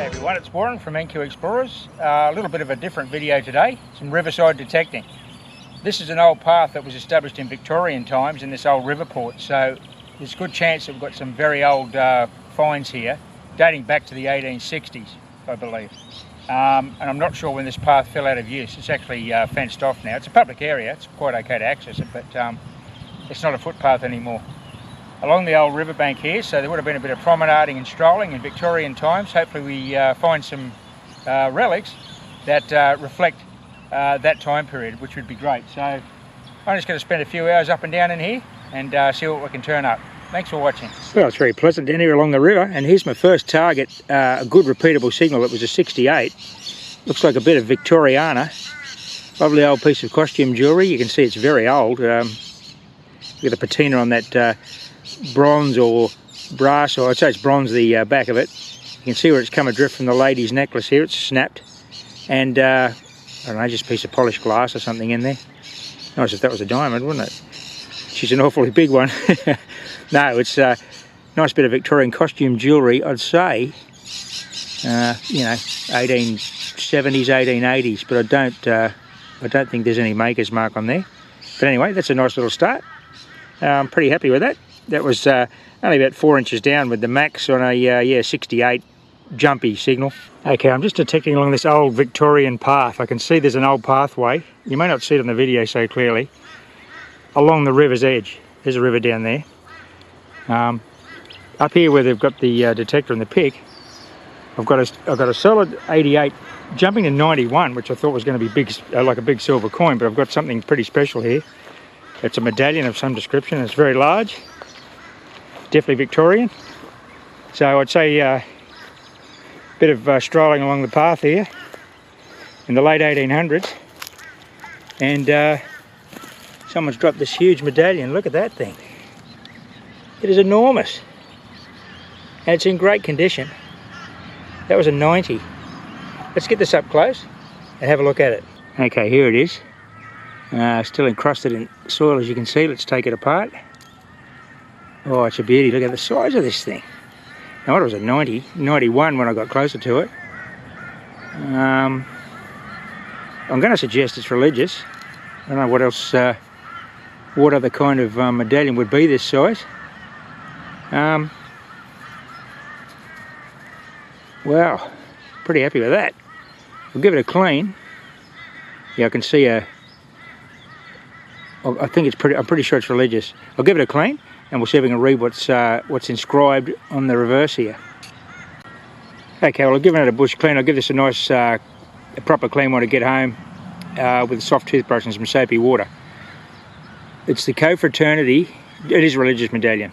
Hey everyone, it's Warren from NQ Explorers. A little bit of a different video today. Some Riverside Detecting. This is an old path that was established in Victorian times in this old river port, so there's a good chance that we've got some very old finds here, dating back to the 1860s, I believe. And I'm not sure when this path fell out of use. It's actually fenced off now. It's a public area, it's quite okay to access it, but it's not a footpath anymore. Along the old riverbank here, so there would have been a bit of promenading and strolling in Victorian times. Hopefully we find some relics that reflect that time period, which would be great. So I'm just going to spend a few hours up and down in here and see what we can turn up. Thanks for watching. Well, it's very pleasant down here along the river, and here's my first target, a good repeatable signal. It was a 68. Looks like a bit of Victoriana. Lovely old piece of costume jewellery. You can see it's very old. Look at the patina on that bronze or brass, or I'd say it's bronze, the back of it. You can see where it's come adrift from the lady's necklace here. It's snapped, and I don't know, just a piece of polished glass or something in there. Nice if that was a diamond, wouldn't it? She's an awfully big one. No, it's a nice bit of Victorian costume jewellery, I'd say. You know, 1870s, 1880s, but I don't think there's any maker's mark on there. But anyway, that's a nice little start. I'm pretty happy with that. That was only about 4 inches down with the max on a 68 jumpy signal. Okay, I'm just detecting along this old Victorian path. I can see there's an old pathway. You may not see it on the video so clearly. Along the river's edge. There's a river down there. Up here where they've got the detector and the pick, I've got a solid 88 jumping to 91, which I thought was going to be big, like a big silver coin, but I've got something pretty special here. It's a medallion of some description. It's very large, definitely Victorian. So I'd say a bit of strolling along the path here in the late 1800s, and someone's dropped this huge medallion. Look at that thing. It is enormous, and it's in great condition. That was a 90. Let's get this up close and have a look at it. Okay, here it is. Still encrusted in soil, as you can see. Let's take it apart. Oh, it's a beauty. Look at the size of this thing. Now, it was a 90, 91 when I got closer to it. I'm going to suggest it's religious. I don't know what else, what other kind of medallion would be this size. Wow, pretty happy with that. We'll give it a clean. Yeah, I can see I think it's I'm pretty sure it's religious. I'll give it a clean, and we'll see if we can read what's inscribed on the reverse here. Okay, well, I've given it a bush clean. I'll give this a nice, a proper clean when I get home with a soft toothbrush and some soapy water. It's the co-fraternity, it is a religious medallion,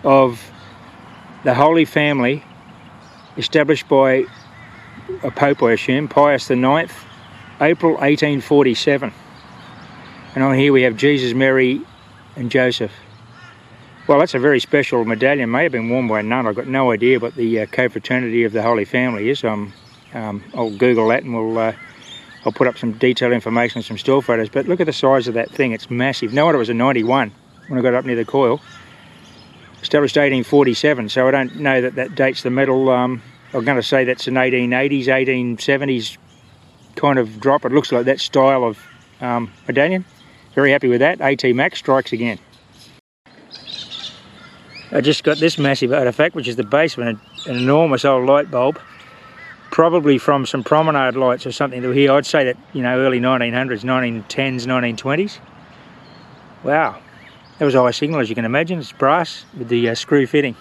of the Holy Family, established by a Pope, I assume, Pius IX, April 1847. And on here we have Jesus, Mary and Joseph. Well, that's a very special medallion. May have been worn by a nun. I've got no idea what the co-fraternity of the Holy Family is. I'll Google that, and I'll put up some detailed information and some still photos. But look at the size of that thing. It's massive. No wonder it was a 91 when I got up near the coil. Established 1847, so I don't know that dates the metal. I'm going to say that's an 1880s, 1870s kind of drop. It looks like that style of medallion. Very happy with that. AT Max strikes again. I just got this massive artifact, which is the base of an enormous old light bulb, probably from some promenade lights or something that were here. I'd say that, you know, early 1900s, 1910s, 1920s. Wow, that was a high signal, as you can imagine. It's brass with the screw fitting.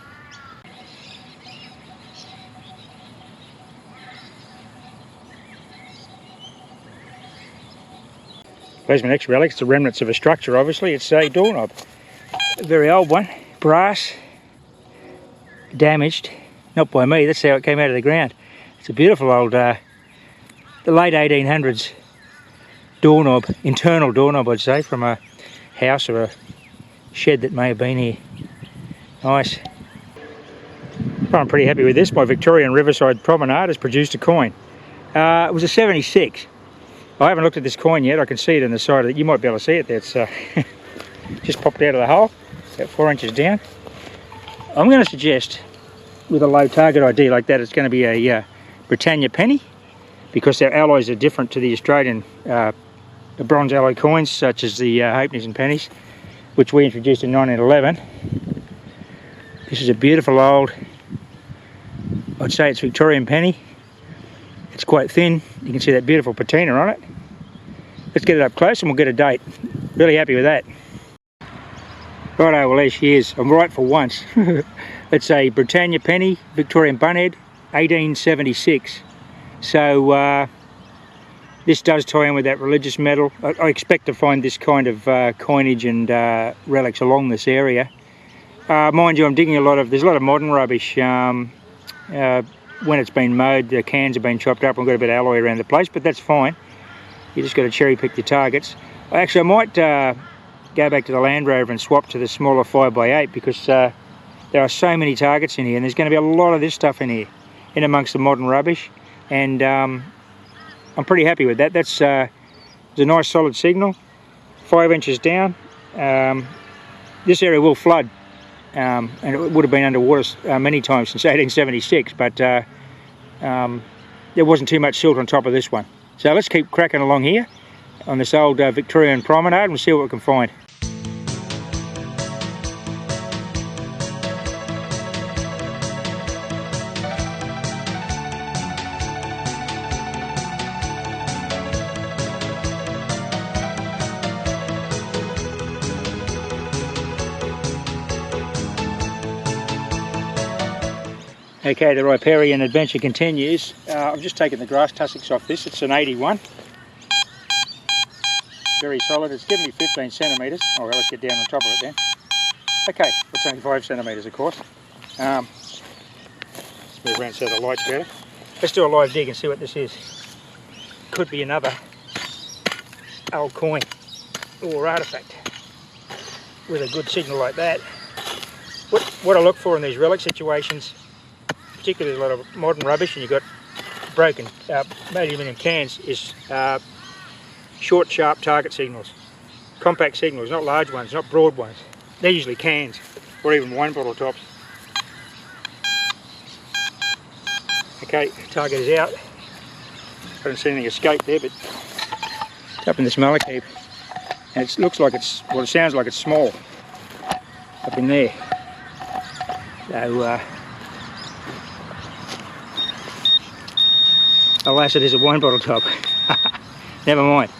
There's my next relic. It's the remnants of a structure, obviously. It's a doorknob. A very old one. Brass. Damaged. Not by me. That's how it came out of the ground. It's a beautiful old, the late 1800s doorknob. Internal doorknob, I'd say, from a house or a shed that may have been here. Nice. Well, I'm pretty happy with this. My Victorian Riverside Promenade has produced a coin. It was a 76. I haven't looked at this coin yet. I can see it in the side of it. You might be able to see it there. It's just popped out of the hole, about 4 inches down. I'm going to suggest with a low target ID like that, it's going to be a Britannia penny, because their alloys are different to the Australian the bronze alloy coins, such as the halfpennies and pennies, which we introduced in 1911. This is a beautiful old, I'd say it's Victorian penny. It's quite thin. You can see that beautiful patina on it. Let's get it up close and we'll get a date. Really happy with that. Righto, well there she is. I'm right for once. It's a Britannia penny, Victorian bunhead, 1876. So this does tie in with that religious medal. I expect to find this kind of coinage and relics along this area. Mind you, I'm digging there's a lot of modern rubbish. When it's been mowed, the cans have been chopped up and got a bit of alloy around the place, but that's fine. You just got to cherry pick your targets. Actually, I might go back to the Land Rover and swap to the smaller 5x8 because there are so many targets in here, and there's going to be a lot of this stuff in here, in amongst the modern rubbish, and I'm pretty happy with that. That's a nice solid signal, 5 inches down. This area will flood, and it would have been underwater many times since 1876, but there wasn't too much silt on top of this one. So let's keep cracking along here on this old Victorian promenade and see what we can find. Okay, the riparian adventure continues. I've just taken the grass tussocks off this. It's an 81. Very solid. It's given me 15 centimetres. Oh, well, let's get down on top of it then. Okay, it's only 5 centimetres, of course. Let's move around so the light's better. Let's do a live dig and see what this is. Could be another old coin or artefact with a good signal like that. What I look for in these relic situations, particularly a lot of modern rubbish, and you've got broken aluminium cans, is short, sharp target signals. Compact signals, not large ones, not broad ones. They're usually cans, or even wine bottle tops. Okay, target is out. I haven't seen anything escape there, but it's up in this mallet heap. And it looks like it's, well, it sounds like it's small, up in there. So, alas, it is a wine bottle top. Never mind.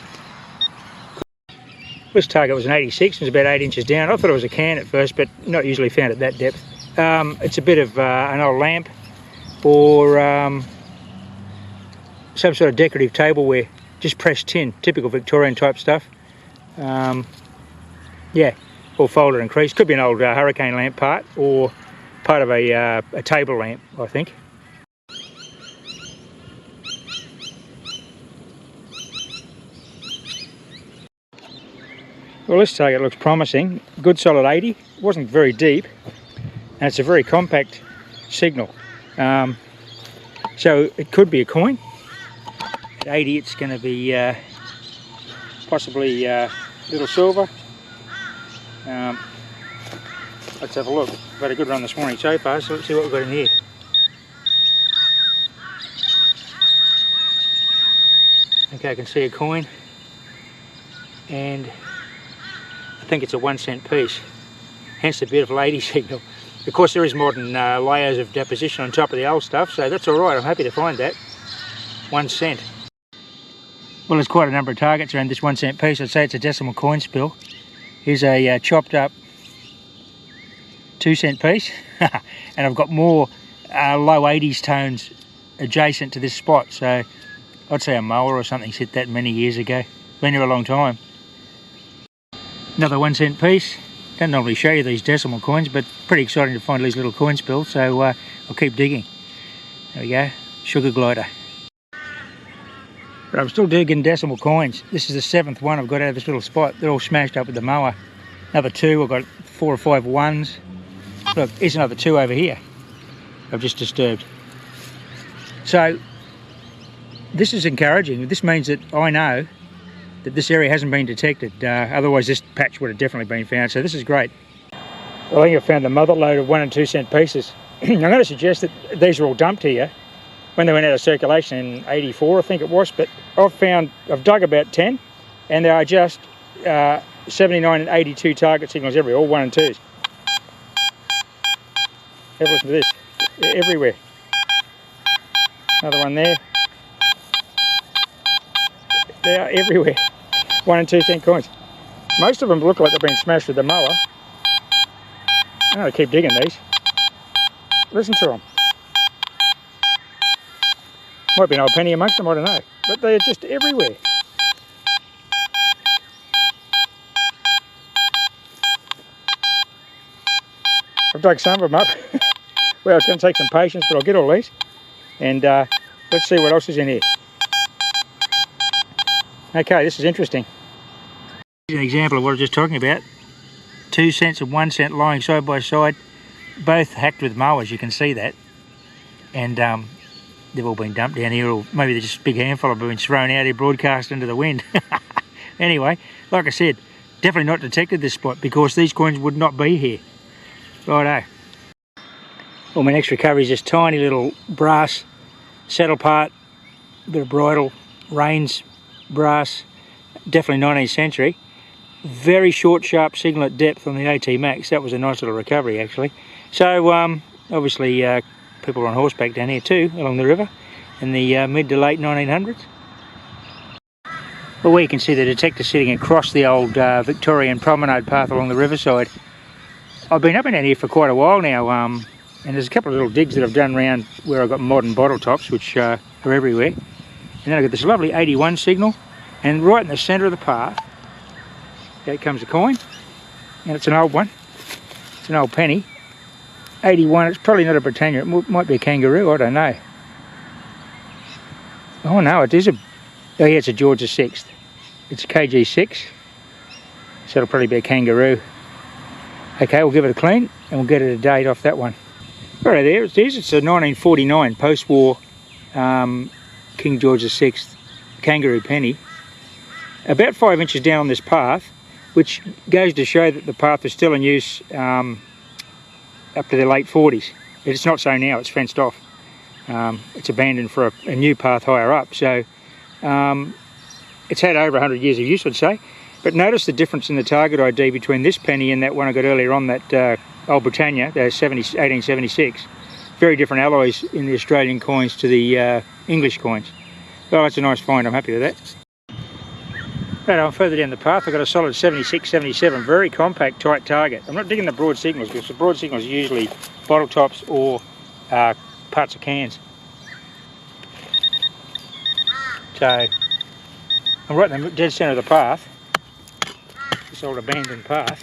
This target was an 86, it was about 8 inches down. I thought it was a can at first, but not usually found at that depth. It's a bit of an old lamp, or some sort of decorative tableware, just pressed tin, typical Victorian type stuff. Yeah, or folded and creased. Could be an old hurricane lamp part, or part of a table lamp, I think. Well, this target looks promising. Good solid 80. It wasn't very deep, and it's a very compact signal. So it could be a coin. At 80, it's going to be possibly little silver. Let's have a look. We've had a good run this morning so far, so let's see what we've got in here. Okay, I can see a coin, and I think it's a 1 cent piece, hence the beautiful 80 signal. Of course, there is modern layers of deposition on top of the old stuff, so that's all right. I'm happy to find that. 1 cent. Well, there's quite a number of targets around this 1 cent piece. I'd say it's a decimal coin spill. Here's a chopped up 2 cent piece, and I've got more low 80s tones adjacent to this spot, so I'd say a mower or something's hit that many years ago. Been here a long time. Another 1 cent piece. Don't normally show you these decimal coins, but pretty exciting to find these little coin spills, so I'll keep digging. There we go, sugar glider. But I'm still digging decimal coins. This is the 7th one I've got out of this little spot. They're all smashed up with the mower. Another 2, I've got 4 or 5 ones. Look, here's another 2 over here I've just disturbed. So this is encouraging. This means that I know that this area hasn't been detected, otherwise this patch would have definitely been found, so this is great. Well, I think I've found the mother lode of 1 and 2 cent pieces. I'm going to suggest that these are all dumped here, when they went out of circulation in '84, I think it was. But I've dug about 10, and there are just 79 and 82 target signals everywhere, all 1 and 2s. Have a listen to this. They're everywhere. Another one there. They are everywhere. 1 and 2 cent coins. Most of them look like they've been smashed with the mower. I'm going to keep digging these. Listen to them. Might be an old penny amongst them, I don't know. But they're just everywhere. I've dug some of them up. Well, it's going to take some patience, but I'll get all these. And let's see what else is in here. Okay, this is interesting. Here's an example of what I was just talking about. 2 cents and 1 cent lying side by side, both hacked with mowers, you can see that. And they've all been dumped down here, or maybe they're just a big handful have been thrown out here, broadcast into the wind. Anyway, like I said, definitely not detected this spot because these coins would not be here. Righto. Well, my next recovery is this tiny little brass saddle part, bit of bridle, reins, brass, definitely 19th century. Very short, sharp signal at depth on the AT Max. That was a nice little recovery, actually. So, obviously, people were on horseback down here too, along the river, in the mid to late 1900s. Well, where you can see the detector sitting across the old Victorian promenade path along the riverside. I've been up and down here for quite a while now, and there's a couple of little digs that I've done around where I've got modern bottle tops, which are everywhere. And then I've got this lovely 81 signal, and right in the centre of the path, out comes a coin, and it's an old one. It's an old penny. 81, it's probably not a Britannia, it might be a Kangaroo, I don't know. Oh no, it is oh yeah, it's a George VI. It's a KG6, so it'll probably be a Kangaroo. Okay, we'll give it a clean, and we'll get it a date off that one. Right there it is, it's a 1949 post-war King George VI Kangaroo penny. About 5 inches down on this path, which goes to show that the path was still in use up to the late 40s. It's not so now, it's fenced off. It's abandoned for a new path higher up, so it's had over 100 years of use, I'd say. But notice the difference in the target ID between this penny and that one I got earlier on, that Old Britannia, the 1876. Very different alloys in the Australian coins to the English coins. Well, that's a nice find, I'm happy with that. Right, I'm further down the path, I've got a solid 76, 77, very compact, tight target. I'm not digging the broad signals because the broad signals are usually bottle tops or parts of cans. So, I'm right in the dead centre of the path, this old abandoned path.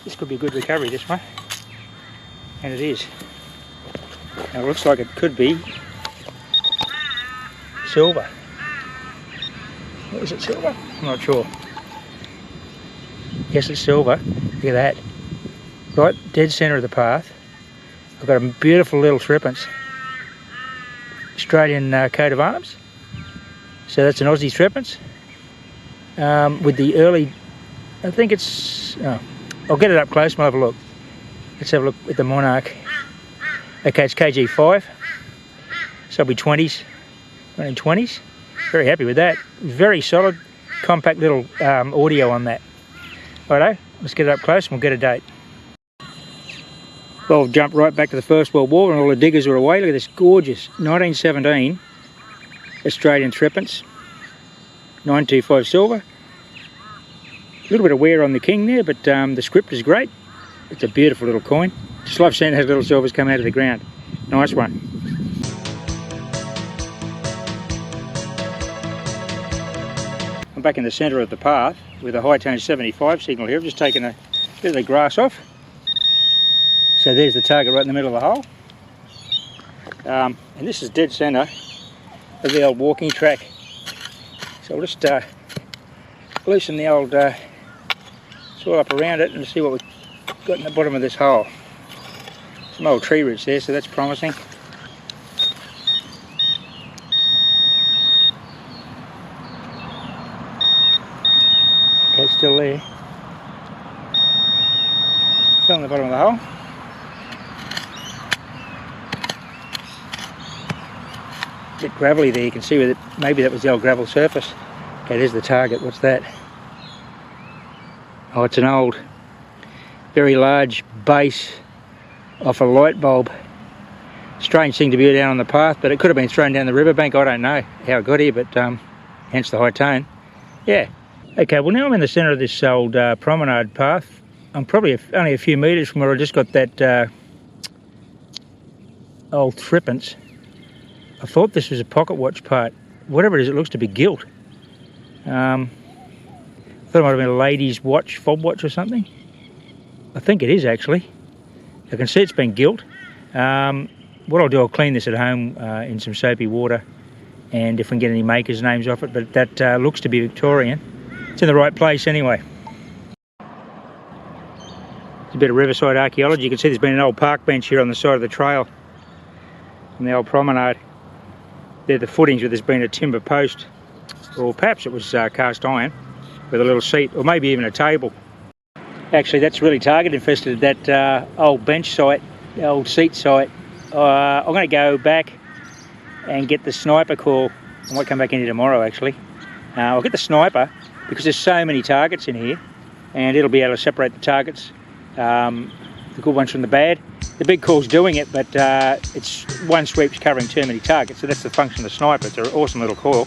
This could be a good recovery, this one. And it is. Now, it looks like it could be silver. Is it silver? I'm not sure. Yes, it's silver. Look at that. Right, dead centre of the path. I've got a beautiful little threepence. Australian coat of arms. So that's an Aussie threepence. With the early, I think it's, I'll get it up close and we'll have a look. Let's have a look at the Monarch. Okay, it's KG5. So it'll be 20s. 1920s. Very happy with that. Very solid, compact little audio on that. Righto, let's get it up close and we'll get a date. Well, we'll jump right back to the First World War when all the diggers were away. Look at this gorgeous 1917 Australian threepence. 925 silver. A little bit of wear on the king there, but the script is great. It's a beautiful little coin. Just love seeing those little silvers come out of the ground. Nice one. I'm back in the centre of the path with a high tone 75 signal here. I've just taken a bit of the grass off. So there's the target right in the middle of the hole. And this is dead centre of the old walking track. So I'll just loosen the old soil up around it and see what we've got in the bottom of this hole. Some old tree roots there, so that's promising. Okay, it's still there. Still in the bottom of the hole. bit gravelly there. You can see with it, maybe that was the old gravel surface. Okay, there's the target. What's that? Oh, it's an old, very large base off a light bulb. Strange thing to be down on the path, but it could have been thrown down the riverbank. I don't know how it got here, but hence the high tone. Yeah. Okay, well now I'm in the centre of this old promenade path. I'm probably only a few metres from where I just got that old threepence. I thought this was a pocket watch part. Whatever it is, it looks to be gilt. I thought it might have been a lady's watch, fob watch or something. I think it is actually. I can see it's been gilt. What I'll do, I'll clean this at home in some soapy water, and if we can get any makers' names off it, but that looks to be Victorian. It's in the right place anyway. It's a bit of Riverside archaeology. You can see there's been an old park bench here on the side of the trail on the old promenade. They're the footings where there's been a timber post, or perhaps it was cast iron with a little seat, or maybe even a table. Actually, that's really target infested, that old bench site, the old seat site. I'm going to go back and get the sniper call. I might come back in here tomorrow actually. I'll get the sniper because there's so many targets in here, and it'll be able to separate the targets, the good ones from the bad. The big call's doing it, but it's one sweep's covering too many targets, so that's the function of the sniper. It's an awesome little call.